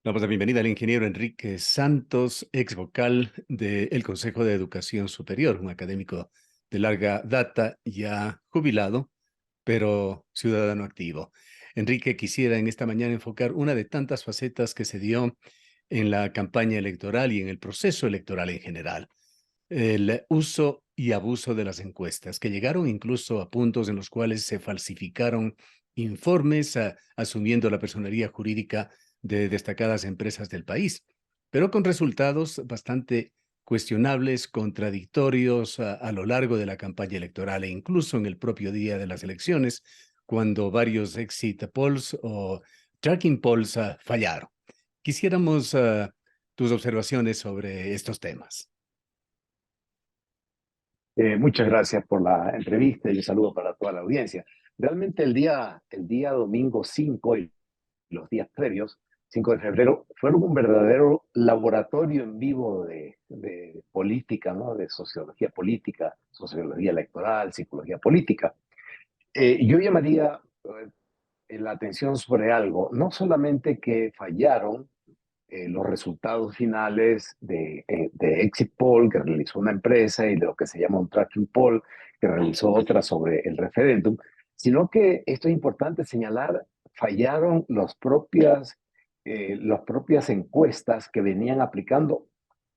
Damos la bienvenida al ingeniero Enrique Santos, ex vocal del Consejo de Educación Superior, un académico de larga data, ya jubilado, pero ciudadano activo. Enrique, quisiera en esta mañana enfocar una de tantas facetas que se dio en la campaña electoral y en el proceso electoral en general. El uso y abuso de las encuestas, que llegaron incluso a puntos en los cuales se falsificaron informes asumiendo la personería jurídica de destacadas empresas del país, pero con resultados bastante cuestionables, contradictorios a lo largo de la campaña electoral e incluso en el propio día de las elecciones, cuando varios exit polls o tracking polls fallaron. Quisiéramos tus observaciones sobre estos temas. Muchas gracias por la entrevista y un saludo para toda la audiencia. Realmente el día domingo 5 y los días previos, 5 de febrero, fueron un verdadero laboratorio en vivo de política, ¿no? De sociología política, sociología electoral, psicología política. Yo llamaría la atención sobre algo, no solamente que fallaron los resultados finales de Exit Poll que realizó una empresa y de lo que se llama un Tracking Poll que realizó otra sobre el referéndum, sino que esto es importante señalar, fallaron las propias encuestas que venían aplicando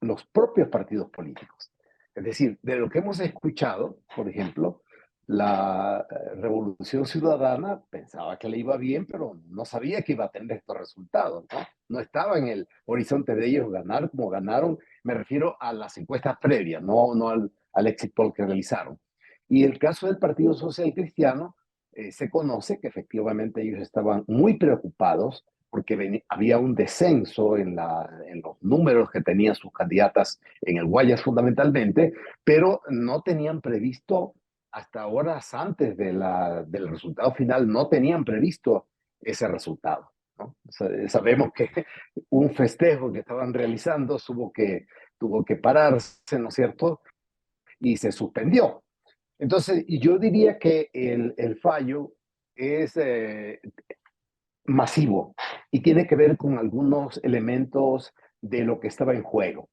los propios partidos políticos. Es decir, de lo que hemos escuchado, por ejemplo, la Revolución Ciudadana pensaba que le iba bien, pero no sabía que iba a tener estos resultados, ¿no? No estaba en el horizonte de ellos ganar como ganaron, me refiero a las encuestas previas, no al exit poll que realizaron. Y el caso del Partido Social Cristiano, se conoce que efectivamente ellos estaban muy preocupados porque había un descenso en los números que tenían sus candidatas en el Guayas fundamentalmente, pero no tenían previsto, hasta horas antes del resultado final, no tenían previsto ese resultado, ¿no? Sabemos que un festejo que estaban realizando tuvo que pararse, ¿no es cierto? Y se suspendió. Entonces, yo diría que el fallo es masivo y tiene que ver con algunos elementos de lo que estaba en juego.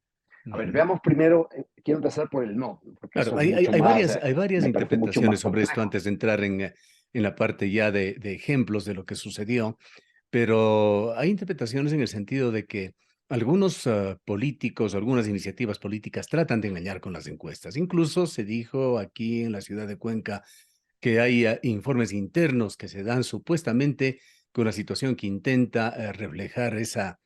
A ver, Ujú. veamos primero, quiero empezar por el no, porque Claro, eso es mucho más, hay varias me parece mucho interpretaciones más sobre esto complejo. antes de entrar en la parte ya de ejemplos de lo que sucedió, pero hay interpretaciones en el sentido de que algunos políticos, algunas iniciativas políticas tratan de engañar con las encuestas. Incluso se dijo aquí en la ciudad de Cuenca que hay informes internos que se dan supuestamente con la situación que intenta reflejar esa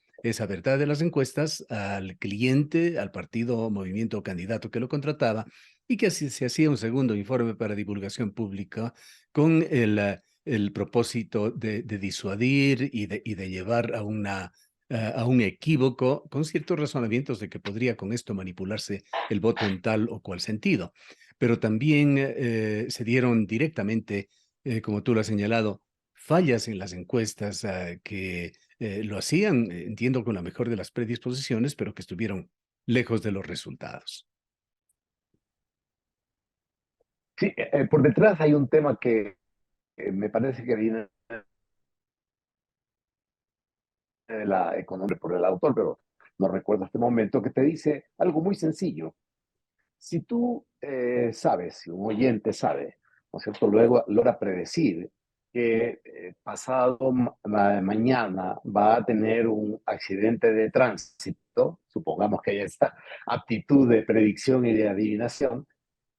verdad de las encuestas al cliente, al partido, movimiento o candidato que lo contrataba, y que así se hacía un segundo informe para divulgación pública con el propósito de disuadir y de llevar a un equívoco con ciertos razonamientos de que podría con esto manipularse el voto en tal o cual sentido. Pero también se dieron directamente, como tú lo has señalado, fallas en las encuestas que lo hacían, entiendo, con la mejor de las predisposiciones, pero que estuvieron lejos de los resultados. Sí, por detrás hay un tema que me parece que viene de la economía por el autor, pero no recuerdo este momento, que te dice algo muy sencillo. Si tú sabes, si un oyente sabe, ¿no es cierto? Luego logra predecir que pasado mañana va a tener un accidente de tránsito, supongamos que hay esta aptitud de predicción y de adivinación.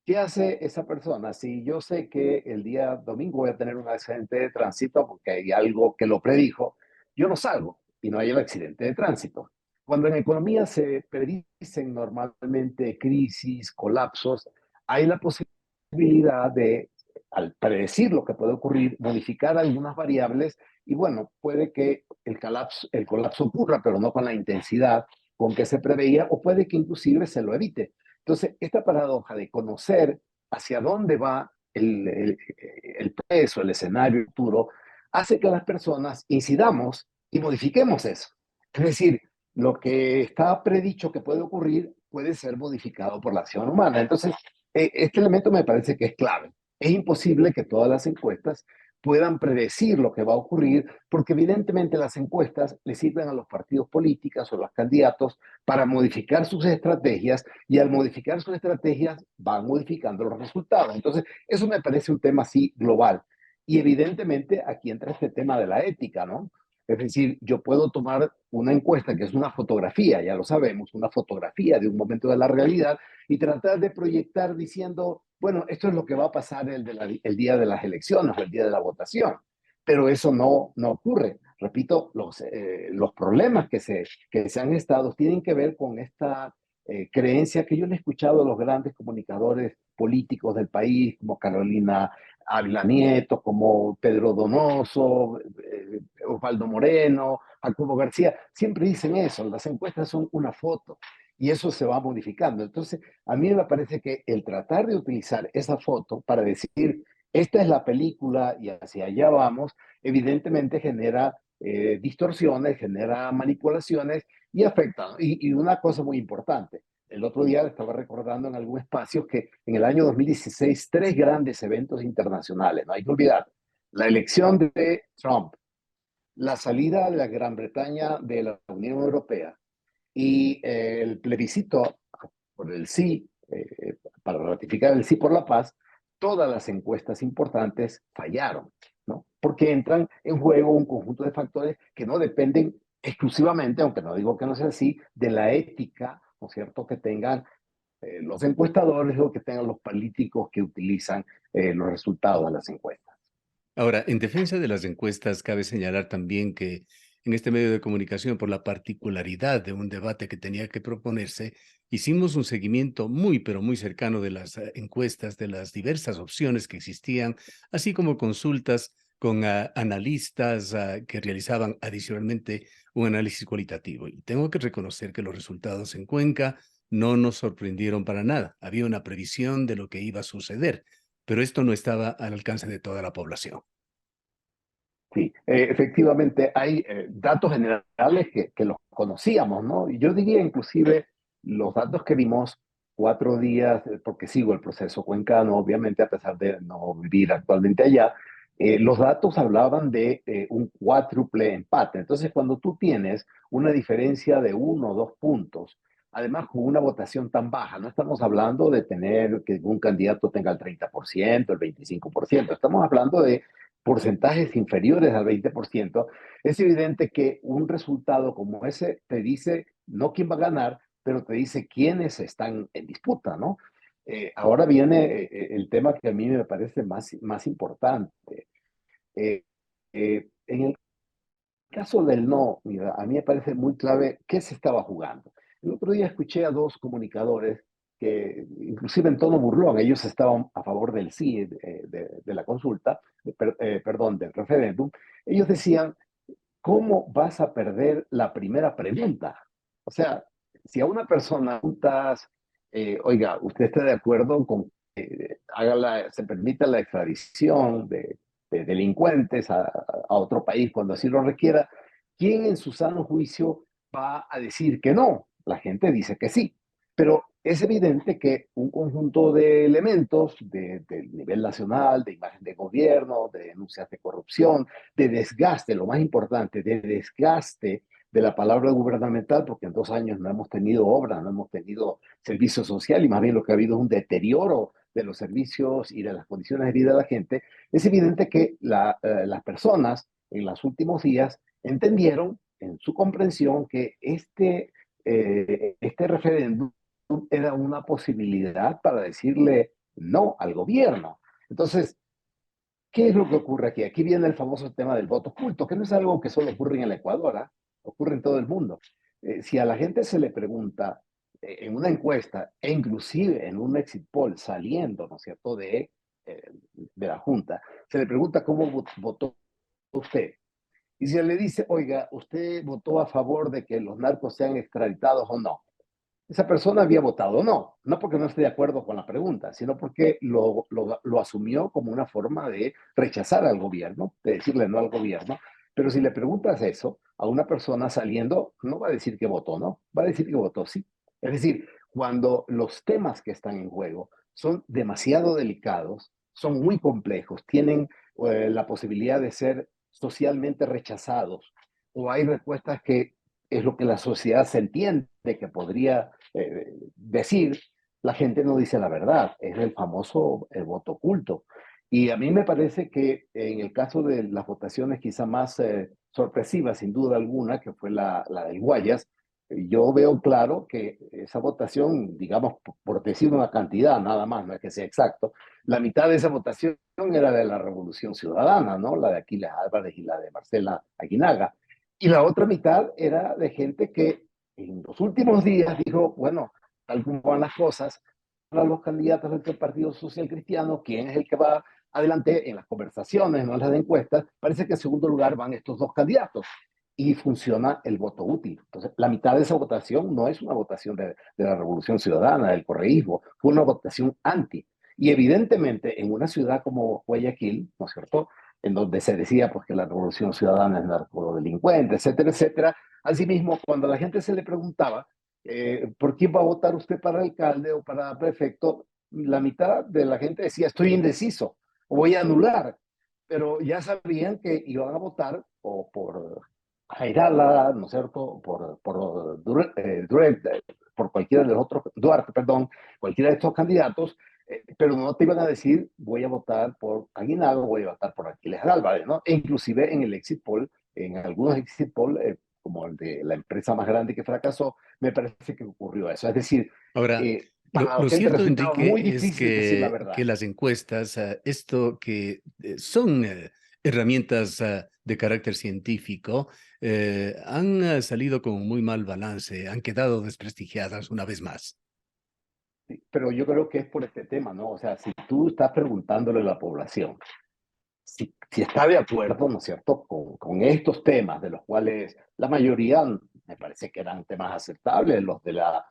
¿Qué hace esa persona? Si yo sé que el día domingo voy a tener un accidente de tránsito porque hay algo que lo predijo, yo no salgo y no hay el accidente de tránsito. Cuando en economía se predicen normalmente crisis, colapsos, hay la posibilidad de, al predecir lo que puede ocurrir, modificar algunas variables y bueno, puede que el colapso ocurra, pero no con la intensidad con que se preveía o puede que inclusive se lo evite. Entonces, esta paradoja de conocer hacia dónde va el peso, el escenario futuro, hace que las personas incidamos y modifiquemos eso. Es decir, lo que está predicho que puede ocurrir puede ser modificado por la acción humana. Entonces, este elemento me parece que es clave. Es imposible que todas las encuestas puedan predecir lo que va a ocurrir, porque evidentemente las encuestas le sirven a los partidos políticos o a los candidatos para modificar sus estrategias, y al modificar sus estrategias van modificando los resultados. Entonces, eso me parece un tema así global. Y evidentemente aquí entra este tema de la ética, ¿no? Es decir, yo puedo tomar una encuesta que es una fotografía, ya lo sabemos, una fotografía de un momento de la realidad, y tratar de proyectar diciendo, bueno, esto es lo que va a pasar el día de las elecciones o el día de la votación. Pero eso no ocurre. Repito, los problemas que se han estado tienen que ver con esta creencia que yo le he escuchado a los grandes comunicadores políticos del país, como Carolina Ávila Nieto, como Pedro Donoso, Osvaldo Moreno, Jacobo García, siempre dicen eso, las encuestas son una foto y eso se va modificando. Entonces, a mí me parece que el tratar de utilizar esa foto para decir, esta es la película y hacia allá vamos, evidentemente genera distorsiones, genera manipulaciones y afecta. Y una cosa muy importante, el otro día estaba recordando en algún espacio que en el año 2016 tres grandes eventos internacionales, no hay que olvidar, la elección de Trump, la salida de la Gran Bretaña de la Unión Europea y el plebiscito por el sí, para ratificar el sí por la paz, todas las encuestas importantes fallaron, ¿no? Porque entran en juego un conjunto de factores que no dependen exclusivamente, aunque no digo que no sea así, de la ética, ¿no es cierto?, que tengan los encuestadores o que tengan los políticos que utilizan los resultados de las encuestas. Ahora, en defensa de las encuestas, cabe señalar también que en este medio de comunicación, por la particularidad de un debate que tenía que proponerse, hicimos un seguimiento muy, pero muy cercano de las encuestas, de las diversas opciones que existían, así como consultas con analistas que realizaban adicionalmente un análisis cualitativo. Y tengo que reconocer que los resultados en Cuenca no nos sorprendieron para nada. Había una previsión de lo que iba a suceder, pero esto no estaba al alcance de toda la población. Sí, efectivamente hay datos generales que los conocíamos, ¿no? Y yo diría inclusive los datos que vimos 4 días, porque sigo el proceso cuencano, obviamente, a pesar de no vivir actualmente allá, los datos hablaban de un cuádruple empate. Entonces, cuando tú tienes una diferencia de 1 o 2 puntos, además con una votación tan baja, no estamos hablando de tener que un candidato tenga el 30%, el 25%, estamos hablando de porcentajes inferiores al 20%, es evidente que un resultado como ese te dice no quién va a ganar, pero te dice quiénes están en disputa, ¿no? Ahora viene el tema que a mí me parece más importante. Eh, en el caso del no, mira, a mí me parece muy clave qué se estaba jugando. El otro día escuché a dos comunicadores que, inclusive en tono burlón, ellos estaban a favor del sí, de la consulta, perdón, del referéndum. Ellos decían, ¿cómo vas a perder la primera pregunta? O sea, si a una persona preguntas, oiga, ¿usted está de acuerdo con que se permita la extradición de delincuentes a otro país cuando así lo requiera? ¿Quién en su sano juicio va a decir que no? La gente dice que sí. Pero es evidente que un conjunto de elementos del nivel nacional, de imagen de gobierno, de denuncias de corrupción, de desgaste, lo más importante, de desgaste de la palabra gubernamental, porque en 2 años no hemos tenido obra, no hemos tenido servicio social y más bien lo que ha habido es un deterioro de los servicios y de las condiciones de vida de la gente. Es evidente que las personas en los últimos días entendieron en su comprensión que este referéndum era una posibilidad para decirle no al gobierno. Entonces, ¿qué es lo que ocurre aquí? Aquí viene el famoso tema del voto oculto, que no es algo que solo ocurre en el Ecuador, ¿ah? Ocurre en todo el mundo. Si a la gente se le pregunta en una encuesta e inclusive en un exit poll saliendo, ¿no es cierto?, de la Junta, se le pregunta cómo votó usted. Y se le dice, oiga, ¿usted votó a favor de que los narcos sean extraditados o no? Esa persona había votado no porque no esté de acuerdo con la pregunta, sino porque lo asumió como una forma de rechazar al gobierno, de decirle no al gobierno. Pero si le preguntas eso a una persona saliendo, no va a decir que votó no, va a decir que votó sí. Es decir, cuando los temas que están en juego son demasiado delicados, son muy complejos, tienen la posibilidad de ser socialmente rechazados, o hay respuestas que es lo que la sociedad se entiende que podría decir, la gente no dice la verdad, es el famoso voto oculto. Y a mí me parece que en el caso de las votaciones quizá más sorpresivas, sin duda alguna, que fue la del Guayas, yo veo claro que esa votación, digamos, por decir una cantidad nada más, no es que sea exacto, la mitad de esa votación era de la Revolución Ciudadana, ¿no? La de Aquiles Álvarez y la de Marcela Aguinaga. Y la otra mitad era de gente que en los últimos días dijo, bueno, tal como van las cosas, para los candidatos del Partido Social Cristiano, quién es el que va adelante en las conversaciones, no en las encuestas, parece que en segundo lugar van estos dos candidatos y funciona el voto útil. Entonces, la mitad de esa votación no es una votación de la Revolución Ciudadana, del correísmo, fue una votación anti. Y evidentemente, en una ciudad como Guayaquil, ¿no es cierto?, en donde se decía pues, que la Revolución Ciudadana es narcodelincuente, etcétera, etcétera, asimismo, cuando a la gente se le preguntaba ¿por quién va a votar usted para alcalde o para prefecto? La mitad de la gente decía, estoy indeciso, voy a anular, pero ya sabían que iban a votar o por Jairala, ¿no es cierto? Por cualquiera de los otros, Duarte, perdón, cualquiera de estos candidatos, pero no te iban a decir, voy a votar por Aguinaldo, voy a votar por Aquiles Álvarez, ¿no? E inclusive en el exit poll, en algunos exit poll, como el de la empresa más grande que fracasó, me parece que ocurrió eso. Es decir, Ahora, para la lo gente cierto, resultaba Enrique, muy es difícil decir la que verdad. las encuestas, esto que son herramientas de carácter científico, han salido con muy mal balance, han quedado desprestigiadas una vez más. Sí, pero yo creo que es por este tema, ¿no? O sea, si tú estás preguntándole a la población si está de acuerdo, ¿no es cierto?, con estos temas, de los cuales la mayoría me parece que eran temas aceptables, la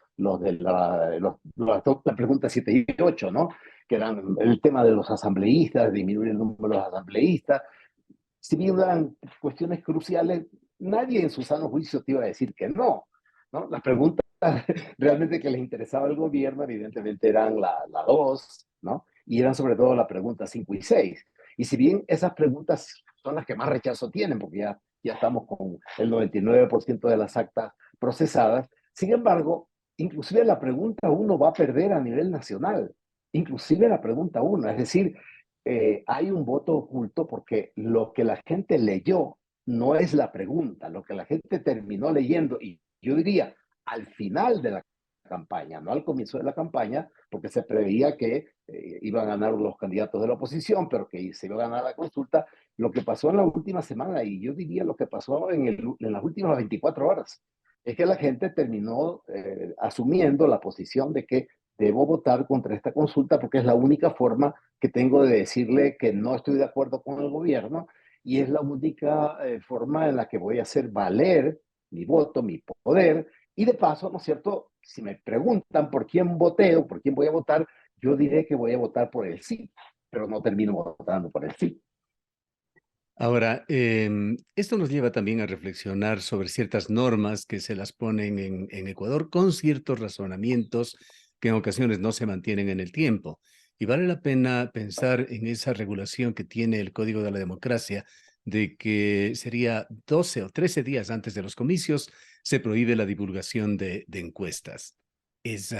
pregunta 7 y 8, ¿no?, que eran el tema de los asambleístas, disminuir el número de los asambleístas. Si bien eran cuestiones cruciales, nadie en su sano juicio te iba a decir que no, ¿no? Las preguntas realmente que les interesaba al gobierno, evidentemente, eran la 2, ¿no? Y eran sobre todo la pregunta 5 y 6. Y si bien esas preguntas son las que más rechazo tienen, porque ya estamos con el 99% de las actas procesadas, sin embargo, inclusive la pregunta 1 va a perder a nivel nacional. Inclusive la pregunta 1, es decir, hay un voto oculto porque lo que la gente leyó no es la pregunta, lo que la gente terminó leyendo, y yo diría al final de la campaña, no al comienzo de la campaña, porque se preveía que iban a ganar los candidatos de la oposición, pero que se iba a ganar la consulta, lo que pasó en la última semana, y yo diría lo que pasó en las últimas 24 horas, es que la gente terminó asumiendo la posición de que debo votar contra esta consulta porque es la única forma que tengo de decirle que no estoy de acuerdo con el gobierno y es la única forma en la que voy a hacer valer mi voto, mi poder. Y de paso, ¿no es cierto? Si me preguntan por quién voté o por quién voy a votar, yo diré que voy a votar por el sí, pero no termino votando por el sí. Ahora, esto nos lleva también a reflexionar sobre ciertas normas que se las ponen en Ecuador con ciertos razonamientos que en ocasiones no se mantienen en el tiempo. Y vale la pena pensar en esa regulación que tiene el Código de la Democracia de que sería 12 o 13 días antes de los comicios se prohíbe la divulgación de encuestas. ¿Es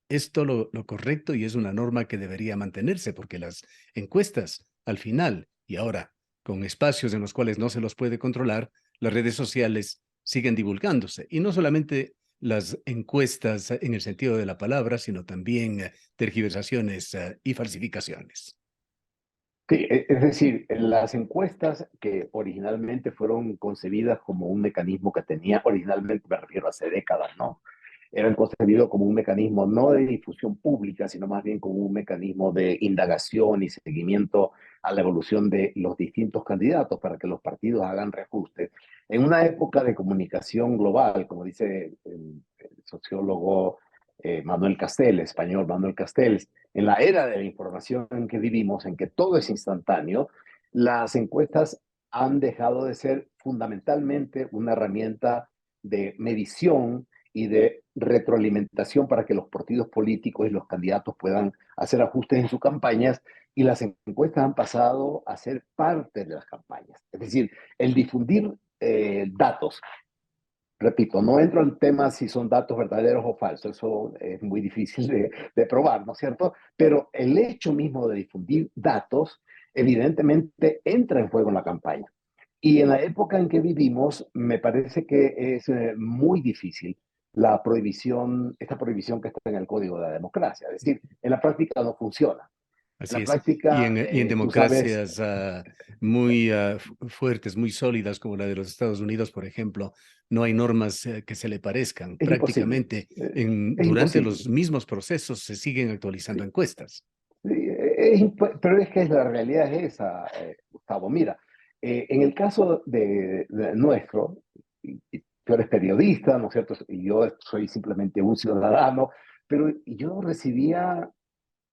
esto lo correcto y es una norma que debería mantenerse? Porque las encuestas al final y ahora con espacios en los cuales no se los puede controlar, las redes sociales siguen divulgándose. Y no solamente las encuestas en el sentido de la palabra, sino también tergiversaciones y falsificaciones. Sí, es decir, las encuestas que originalmente fueron concebidas como un mecanismo que tenía, originalmente me refiero a hace décadas, ¿no? Eran concebidos como un mecanismo no de difusión pública, sino más bien como un mecanismo de indagación y seguimiento a la evolución de los distintos candidatos para que los partidos hagan reajustes. En una época de comunicación global, como dice el sociólogo Manuel Castells, español Manuel Castells, en la era de la información en que vivimos, en que todo es instantáneo, las encuestas han dejado de ser fundamentalmente una herramienta de medición y de retroalimentación para que los partidos políticos y los candidatos puedan hacer ajustes en sus campañas, y las encuestas han pasado a ser parte de las campañas. Es decir, el difundir datos. Repito, no entro en temas si son datos verdaderos o falsos, eso es muy difícil de probar, ¿no es cierto? Pero el hecho mismo de difundir datos, evidentemente, entra en juego en la campaña. Y en la época en que vivimos, me parece que es muy difícil la prohibición, esta prohibición que está en el Código de la Democracia. Es decir, en la práctica no funciona. En Así la es. Y práctica, en tú sabes, democracias muy fuertes, muy sólidas, como la de los Estados Unidos, por ejemplo, no hay normas que se le parezcan. es imposible. Prácticamente Es durante imposible. los mismos procesos se siguen actualizando encuestas. Sí, pero es que la realidad es esa, Gustavo. Mira, en el caso de nuestro, y tú eres periodista, ¿no es cierto? Y yo soy simplemente un ciudadano, pero yo recibía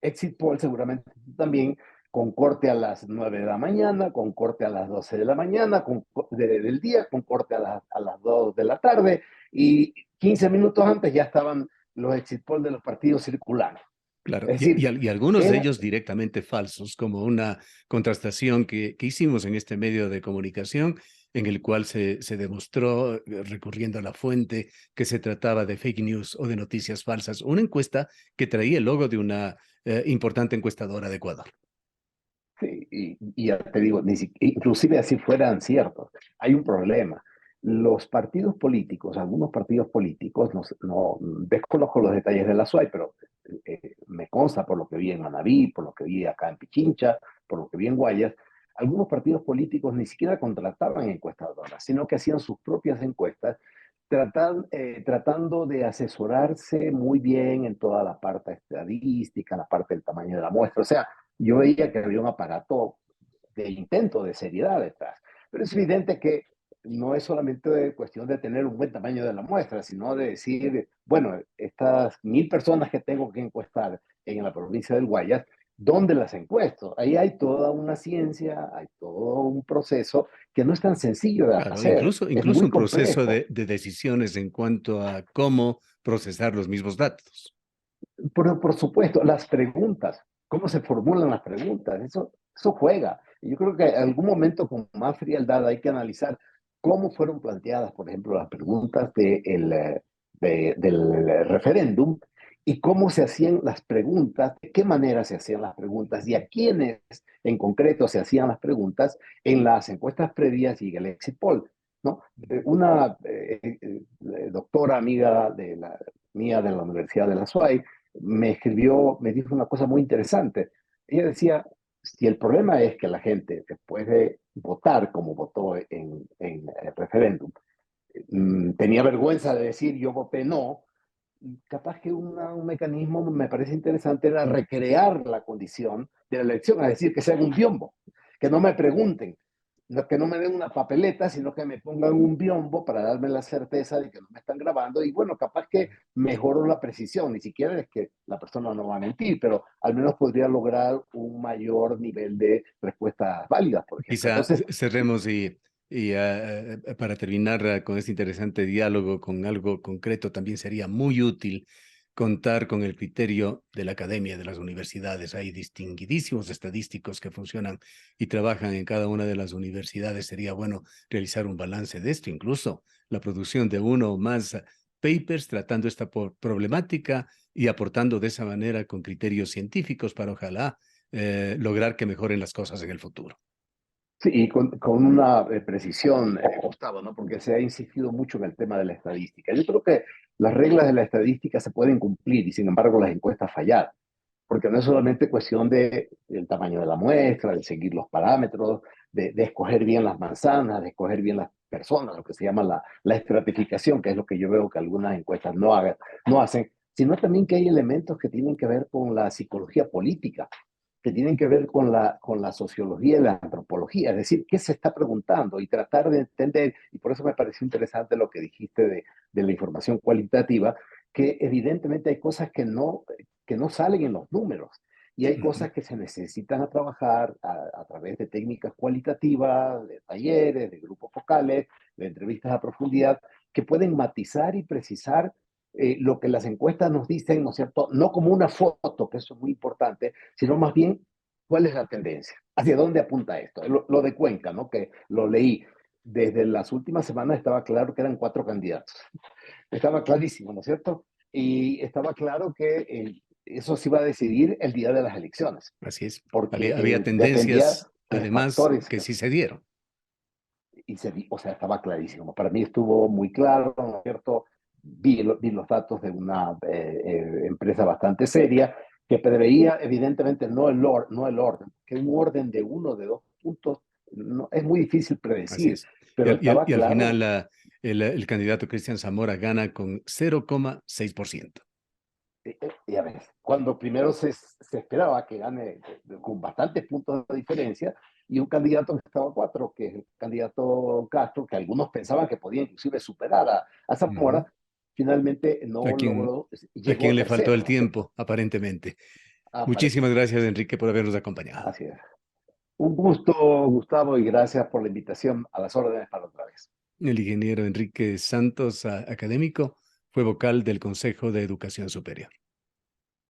exit poll, seguramente tú también, con corte a las 9 de la mañana, con corte a las 12 de la mañana, del día, con corte a las 2 de la tarde, y 15 minutos antes ya estaban los exit poll de los partidos circulando. Claro, Es decir, y algunos de era, ellos directamente falsos, como una contrastación que hicimos en este medio de comunicación, en el cual se demostró, recurriendo a la fuente, que se trataba de fake news o de noticias falsas. Una encuesta que traía el logo de una importante encuestadora de Ecuador. sí, y ya te digo, inclusive así fueran ciertos, hay un problema. Los partidos políticos, algunos partidos políticos, no desconozco los detalles de la SUAY, pero me consta por lo que vi en Manabí, por lo que vi acá en Pichincha, por lo que vi en Guayas, algunos partidos políticos ni siquiera contrataban encuestadoras, sino que hacían sus propias encuestas, tratando de asesorarse muy bien en toda la parte estadística, la parte del tamaño de la muestra. O sea, yo veía que había un aparato de intento de seriedad detrás. Pero es evidente que no es solamente cuestión de tener un buen tamaño de la muestra, sino de decir, bueno, estas 1.000 personas que tengo que encuestar en la provincia del Guayas, ¿dónde las encuesto? Ahí hay toda una ciencia, hay todo un proceso que no es tan sencillo de Claro, hacer, es incluso muy un proceso complejo. de decisiones en cuanto a cómo procesar los mismos datos. Por supuesto, las preguntas, cómo se formulan las preguntas, eso juega. Y yo creo que en algún momento con más frialdad hay que analizar cómo fueron planteadas, por ejemplo, las preguntas del referéndum y cómo se hacían las preguntas, de qué manera se hacían las preguntas y a quiénes en concreto se hacían las preguntas en las encuestas previas y el exit poll, ¿no? Una doctora amiga mía de la Universidad de la SUAY me escribió, me dijo una cosa muy interesante. Ella decía, si el problema es que la gente, después de votar como votó en el referéndum, tenía vergüenza de decir yo voté no, capaz que un mecanismo me parece interesante era recrear la condición de la elección, es decir, que sea un biombo, que no me pregunten, que no me den una papeleta, sino que me pongan un biombo para darme la certeza de que no me están grabando y bueno, capaz que mejoro la precisión, ni siquiera es que la persona no va a mentir, pero al menos podría lograr un mayor nivel de respuestas válidas, por ejemplo. Quizá Entonces, cerremos para terminar con este interesante diálogo con algo concreto, también sería muy útil contar con el criterio de la academia, de las universidades. Hay distinguidísimos estadísticos que funcionan y trabajan en cada una de las universidades. Sería bueno realizar un balance de esto, incluso la producción de uno o más papers tratando esta problemática y aportando de esa manera con criterios científicos para ojalá lograr que mejoren las cosas en el futuro. sí, y con una precisión, Gustavo, ¿no? Porque se ha insistido mucho en el tema de la estadística. Yo creo que las reglas de la estadística se pueden cumplir y sin embargo las encuestas fallar, porque no es solamente cuestión del tamaño de la muestra, de seguir los parámetros, de escoger bien las manzanas, de escoger bien las personas, lo que se llama la estratificación, que es lo que yo veo que algunas encuestas no hacen, sino también que hay elementos que tienen que ver con la psicología política, que tienen que ver con la sociología y la antropología, es decir, qué se está preguntando y tratar de entender, y por eso me pareció interesante lo que dijiste de la información cualitativa, que evidentemente hay cosas que no salen en los números y hay Ujú. cosas que se necesitan a trabajar a través de técnicas cualitativas, de talleres, de grupos focales, de entrevistas a profundidad, que pueden matizar y precisar lo que las encuestas nos dicen, ¿no es cierto? No como una foto, que eso es muy importante, sino más bien cuál es la tendencia, hacia dónde apunta esto. Lo de Cuenca, ¿no? Que lo leí. Desde las últimas semanas estaba claro que eran 4 candidatos. Estaba clarísimo, ¿no es cierto? Y estaba claro que eso se iba a decidir el día de las elecciones, Así es. porque Había dependía tendencias, de además, factores que sí se dieron. y o sea, estaba clarísimo. Para mí estuvo muy claro, ¿no es cierto? Vi los datos de una empresa bastante seria que preveía evidentemente no el orden, que un orden de 1 o de 2 puntos no, es muy difícil Así predecir, es. pero estaba Y al final claro. el candidato Cristian Zamora gana con 0,6%. Y a ver, cuando primero se esperaba que gane con bastantes puntos de diferencia, y un candidato que estaba a 4, que es el candidato Castro, que algunos pensaban que podía inclusive superar a Zamora, Ujú. finalmente A no quien, logró, a llegó quien le faltó tercero, el ¿no es cierto? tiempo, aparentemente. Muchísimas gracias, Aparentemente. Enrique, por habernos acompañado. Así es. Un gusto, Gustavo, y gracias por la invitación, a las órdenes para otra vez. El ingeniero Enrique Santos, académico, fue vocal del Consejo de Educación Superior.